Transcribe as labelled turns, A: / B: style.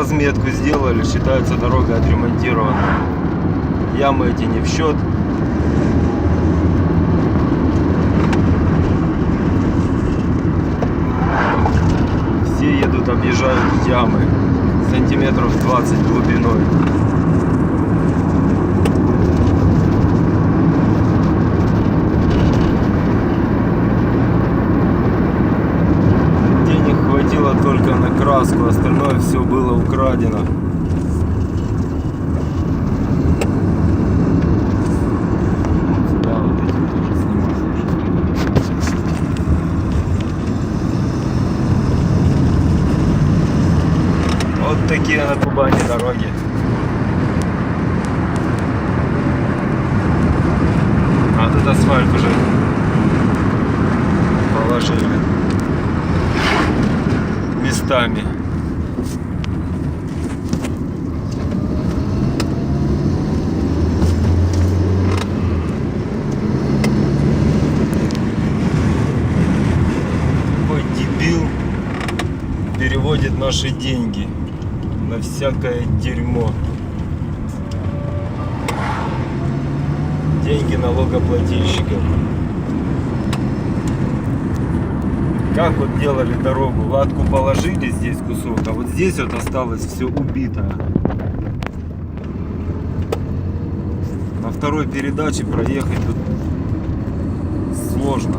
A: разметку сделали, считается дорога отремонтирована. Ямы эти не в счет. Все едут, объезжают ямы сантиметров 20 глубиной. Денег хватило только на краску, остальное все было украдено. Вот такие на Кубани дороги. А тут асфальт уже положили местами. Какой дебил переводит наши деньги на всякое дерьмо. Деньги налогоплательщиков. Как вот делали дорогу, латку положили здесь кусок, а вот здесь вот осталось все убитое. На второй передаче проехать тут сложно.